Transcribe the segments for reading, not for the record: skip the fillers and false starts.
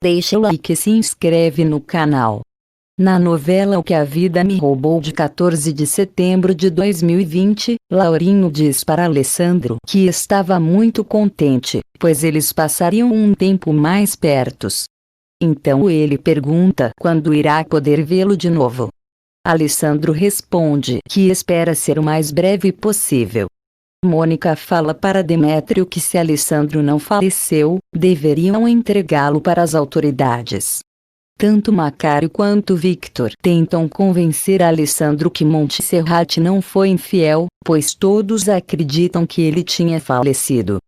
Deixa o like e se inscreve no canal. Na novela O que a Vida Me Roubou de 14 de setembro de 2020, Laurinho diz para Alessandro que estava muito contente, pois eles passariam um tempo mais pertos. Então ele pergunta quando irá poder vê-lo de novo. Alessandro responde que espera ser o mais breve possível. Mônica fala para Demétrio que se Alessandro não faleceu, deveriam entregá-lo para as autoridades. Tanto Macário quanto Victor tentam convencer Alessandro que Montserrat não foi infiel, pois todos acreditam que ele tinha falecido.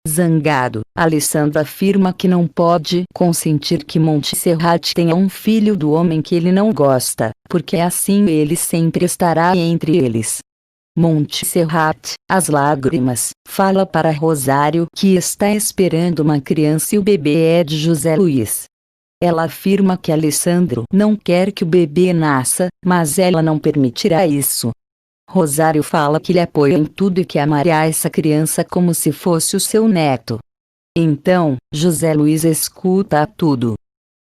Zangado, Alessandro afirma que não pode consentir que Montserrat tenha um filho do homem que ele não gosta, porque assim ele sempre estará entre eles. Montserrat, às lágrimas, fala para Rosário que está esperando uma criança e o bebê é de José Luiz. Ela afirma que Alessandro não quer que o bebê nasça, mas ela não permitirá isso. Rosário fala que lhe apoia em tudo e que amará essa criança como se fosse o seu neto. Então, José Luiz escuta tudo.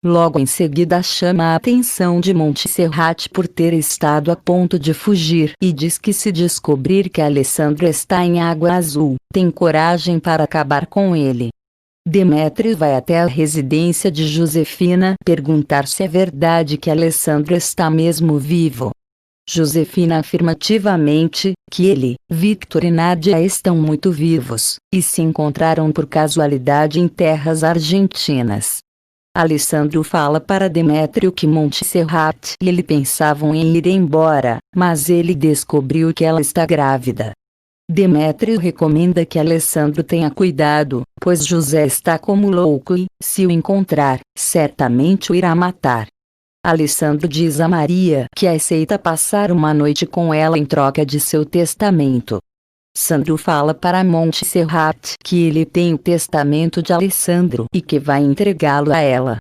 Logo em seguida chama a atenção de Montserrat por ter estado a ponto de fugir e diz que se descobrir que Alessandro está em Água Azul, tem coragem para acabar com ele. Demétrio vai até a residência de Josefina perguntar se é verdade que Alessandro está mesmo vivo. Josefina afirmativamente que ele, Victor e Nádia estão muito vivos, e se encontraram por casualidade em terras argentinas. Alessandro fala para Demétrio que Montserrat e ele pensavam em ir embora, mas ele descobriu que ela está grávida. Demétrio recomenda que Alessandro tenha cuidado, pois José está como louco e, se o encontrar, certamente o irá matar. Alessandro diz a Maria que aceita passar uma noite com ela em troca de seu testamento. Sandro fala para Montserrat que ele tem o testamento de Alessandro e que vai entregá-lo a ela.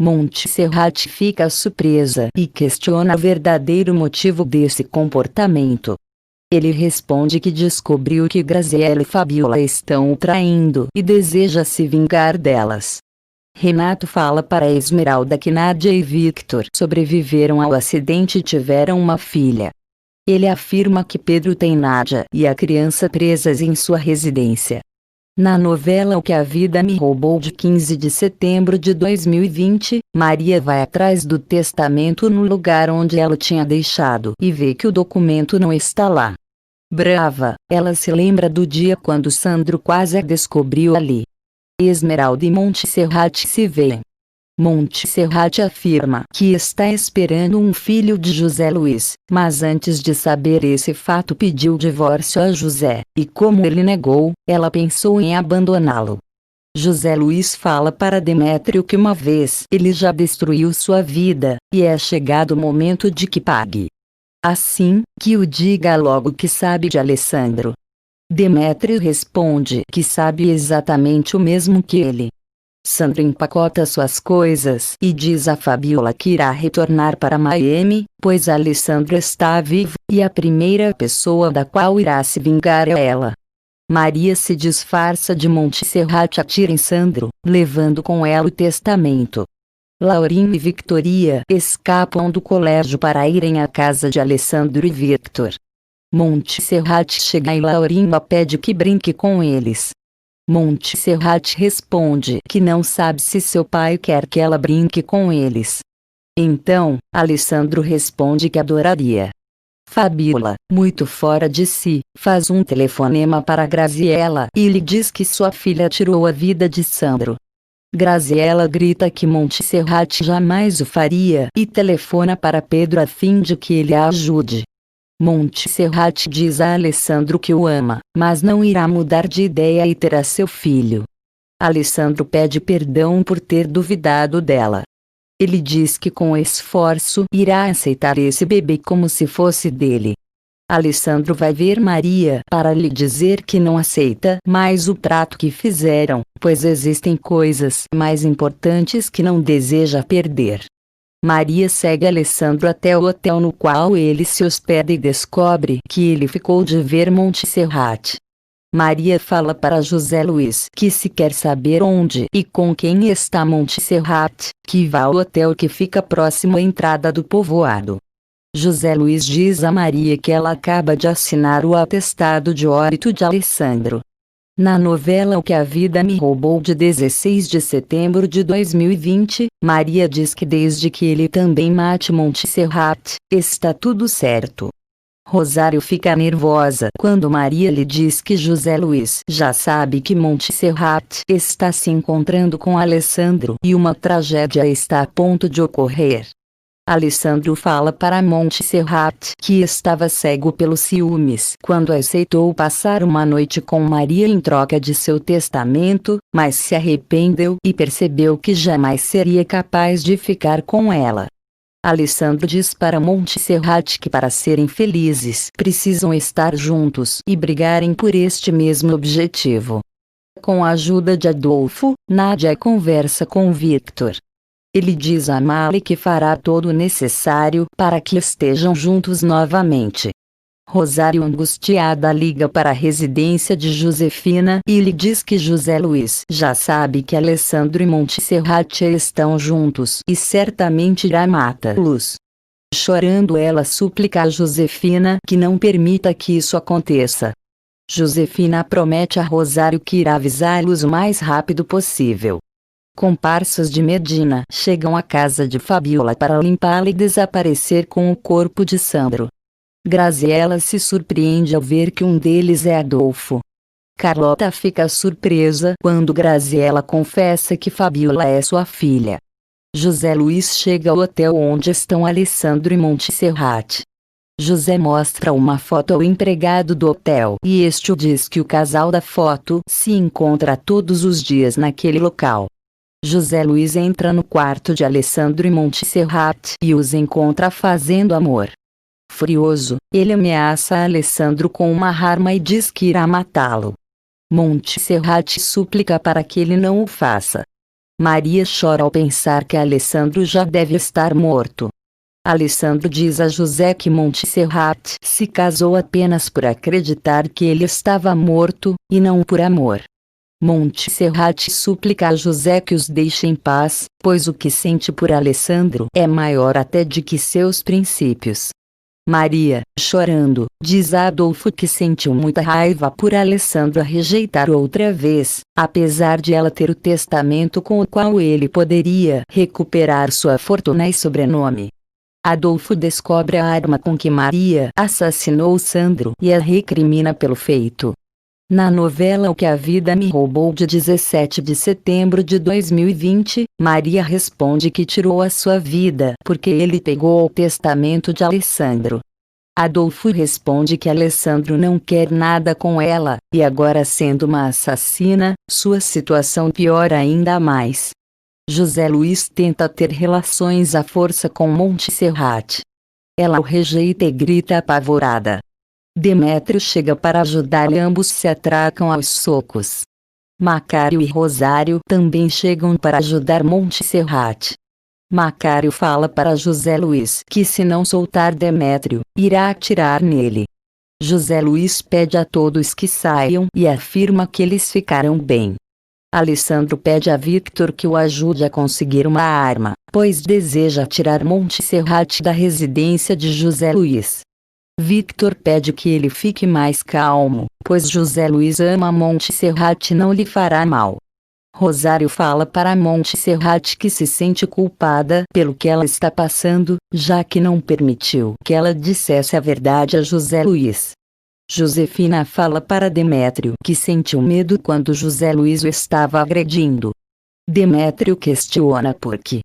Montserrat fica surpresa e questiona o verdadeiro motivo desse comportamento. Ele responde que descobriu que Graziella e Fabiola estão o traindo e deseja se vingar delas. Renato fala para Esmeralda que Nádia e Victor sobreviveram ao acidente e tiveram uma filha. Ele afirma que Pedro tem Nádia e a criança presas em sua residência. Na novela O que a Vida Me Roubou de 15 de setembro de 2020, Maria vai atrás do testamento no lugar onde ela tinha deixado e vê que o documento não está lá. Brava, ela se lembra do dia quando Sandro quase a descobriu ali. Esmeralda e Montserrat se veem. Montserrat afirma que está esperando um filho de José Luiz, mas antes de saber esse fato pediu o divórcio a José, e como ele negou, ela pensou em abandoná-lo. José Luiz fala para Demétrio que uma vez ele já destruiu sua vida, e é chegado o momento de que pague. Assim, que o diga logo que sabe de Alessandro. Demétrio responde que sabe exatamente o mesmo que ele. Sandro empacota suas coisas e diz a Fabiola que irá retornar para Miami, pois Alessandro está vivo, e a primeira pessoa da qual irá se vingar é ela. Maria se disfarça de Montserrat e atira em Sandro, levando com ela o testamento. Laurinho e Victoria escapam do colégio para irem à casa de Alessandro e Victor. Montserrat chega e Laurinho pede que brinque com eles. Montserrat responde que não sabe se seu pai quer que ela brinque com eles. Então, Alessandro responde que adoraria. Fabiola, muito fora de si, faz um telefonema para Graziella e lhe diz que sua filha tirou a vida de Sandro. Graziella grita que Montserrat jamais o faria e telefona para Pedro a fim de que ele a ajude. Montserrat diz a Alessandro que o ama, mas não irá mudar de ideia e terá seu filho. Alessandro pede perdão por ter duvidado dela. Ele diz que com esforço irá aceitar esse bebê como se fosse dele. Alessandro vai ver Maria para lhe dizer que não aceita mais o trato que fizeram, pois existem coisas mais importantes que não deseja perder. Maria segue Alessandro até o hotel no qual ele se hospeda e descobre que ele ficou de ver Montserrat. Maria fala para José Luiz que se quer saber onde e com quem está Montserrat, que vá ao hotel que fica próximo à entrada do povoado. José Luiz diz a Maria que ela acaba de assinar o atestado de óbito de Alessandro. Na novela O que a Vida Me Roubou de 16 de setembro de 2020, Maria diz que desde que ele também mate Montserrat, está tudo certo. Rosário fica nervosa quando Maria lhe diz que José Luiz já sabe que Montserrat está se encontrando com Alessandro e uma tragédia está a ponto de ocorrer. Alessandro fala para Montserrat que estava cego pelos ciúmes quando aceitou passar uma noite com Maria em troca de seu testamento, mas se arrependeu e percebeu que jamais seria capaz de ficar com ela. Alessandro diz para Montserrat que para serem felizes precisam estar juntos e brigarem por este mesmo objetivo. Com a ajuda de Adolfo, Nádia conversa com Victor. Ele diz a Mali que fará todo o necessário para que estejam juntos novamente. Rosário angustiada liga para a residência de Josefina e lhe diz que José Luiz já sabe que Alessandro e Montserrat estão juntos e certamente irá matá-los. Chorando ela suplica a Josefina que não permita que isso aconteça. Josefina promete a Rosário que irá avisá-los o mais rápido possível. Comparsas de Medina chegam à casa de Fabiola para limpá-la e desaparecer com o corpo de Sandro. Graziella se surpreende ao ver que um deles é Adolfo. Carlota fica surpresa quando Graziella confessa que Fabiola é sua filha. José Luiz chega ao hotel onde estão Alessandro e Montserrat. José mostra uma foto ao empregado do hotel e este diz que o casal da foto se encontra todos os dias naquele local. José Luiz entra no quarto de Alessandro e Montserrat e os encontra fazendo amor. Furioso, ele ameaça Alessandro com uma arma e diz que irá matá-lo. Montserrat suplica para que ele não o faça. Maria chora ao pensar que Alessandro já deve estar morto. Alessandro diz a José que Montserrat se casou apenas por acreditar que ele estava morto, e não por amor. Montserrat suplica a José que os deixe em paz, pois o que sente por Alessandro é maior até de que seus princípios. Maria, chorando, diz a Adolfo que sentiu muita raiva por Alessandro a rejeitar outra vez, apesar de ela ter o testamento com o qual ele poderia recuperar sua fortuna e sobrenome. Adolfo descobre a arma com que Maria assassinou Sandro e a recrimina pelo feito. Na novela O que a Vida Me Roubou de 17 de setembro de 2020, Maria responde que tirou a sua vida porque ele pegou o testamento de Alessandro. Adolfo responde que Alessandro não quer nada com ela, e agora sendo uma assassina, sua situação piora ainda mais. José Luiz tenta ter relações à força com Montserrat. Ela o rejeita e grita apavorada. Demétrio chega para ajudar e ambos se atracam aos socos. Macário e Rosário também chegam para ajudar Montserrat. Macário fala para José Luiz que se não soltar Demétrio, irá atirar nele. José Luiz pede a todos que saiam e afirma que eles ficarão bem. Alessandro pede a Victor que o ajude a conseguir uma arma, pois deseja tirar Montserrat da residência de José Luiz. Victor pede que ele fique mais calmo, pois José Luiz ama Montserrat e não lhe fará mal. Rosário fala para Montserrat que se sente culpada pelo que ela está passando, já que não permitiu que ela dissesse a verdade a José Luiz. Josefina fala para Demétrio que sentiu medo quando José Luiz o estava agredindo. Demétrio questiona por quê.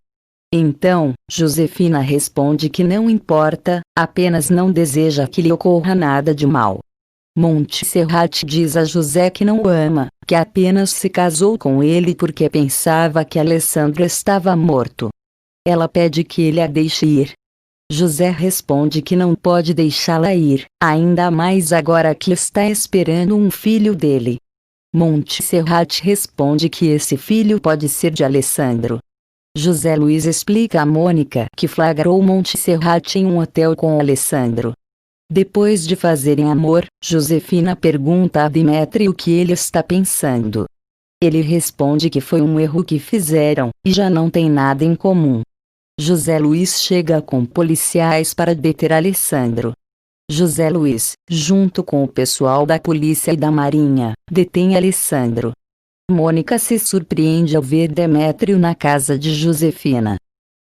Então, Josefina responde que não importa, apenas não deseja que lhe ocorra nada de mal. Montserrat diz a José que não o ama, que apenas se casou com ele porque pensava que Alessandro estava morto. Ela pede que ele a deixe ir. José responde que não pode deixá-la ir, ainda mais agora que está esperando um filho dele. Montserrat responde que esse filho pode ser de Alessandro. José Luiz explica a Mônica que flagrou Montserrat em um hotel com Alessandro. Depois de fazerem amor, Josefina pergunta a Demétrio o que ele está pensando. Ele responde que foi um erro que fizeram, e já não tem nada em comum. José Luiz chega com policiais para deter Alessandro. José Luiz, junto com o pessoal da polícia e da marinha, detém Alessandro. Mônica se surpreende ao ver Demétrio na casa de Josefina.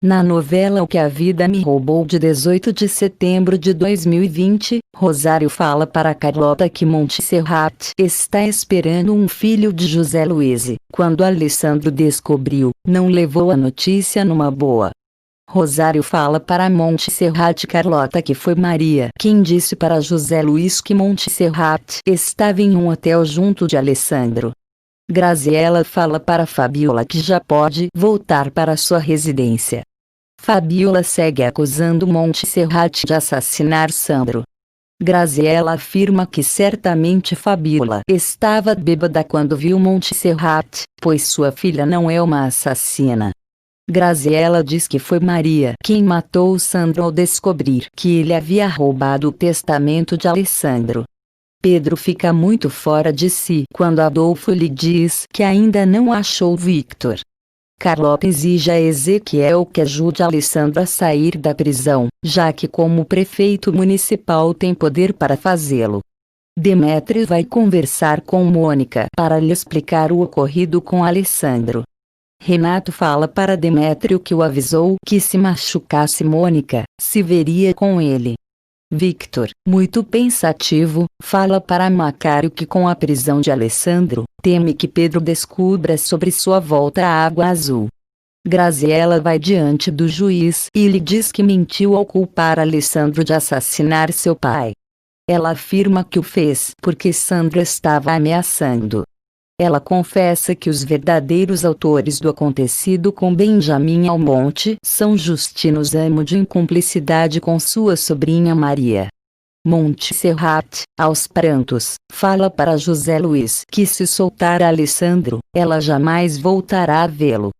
Na novela O que a Vida Me Roubou de 18 de setembro de 2020, Rosário fala para Carlota que Montserrat está esperando um filho de José Luiz. Quando Alessandro descobriu, não levou a notícia numa boa. Rosário fala para Montserrat e Carlota que foi Maria quem disse para José Luiz que Montserrat estava em um hotel junto de Alessandro. Graziella fala para Fabiola que já pode voltar para sua residência. Fabiola segue acusando Montserrat de assassinar Sandro. Graziella afirma que certamente Fabiola estava bêbada quando viu Montserrat, pois sua filha não é uma assassina. Graziella diz que foi Maria quem matou Sandro ao descobrir que ele havia roubado o testamento de Alessandro. Pedro fica muito fora de si quando Adolfo lhe diz que ainda não achou Victor. Carlota exige a Ezequiel que ajude Alessandro a sair da prisão, já que como prefeito municipal tem poder para fazê-lo. Demétrio vai conversar com Mônica para lhe explicar o ocorrido com Alessandro. Renato fala para Demétrio que o avisou que se machucasse Mônica, se veria com ele. Victor, muito pensativo, fala para Macário que com a prisão de Alessandro, teme que Pedro descubra sobre sua volta à Água Azul. Graziella vai diante do juiz e lhe diz que mentiu ao culpar Alessandro de assassinar seu pai. Ela afirma que o fez porque Sandro estava ameaçando. Ela confessa que os verdadeiros autores do acontecido com Benjamin Almonte são Justino Zamudio em cumplicidade com sua sobrinha Maria. Montserrat, aos prantos, fala para José Luiz que se soltar Alessandro, ela jamais voltará a vê-lo.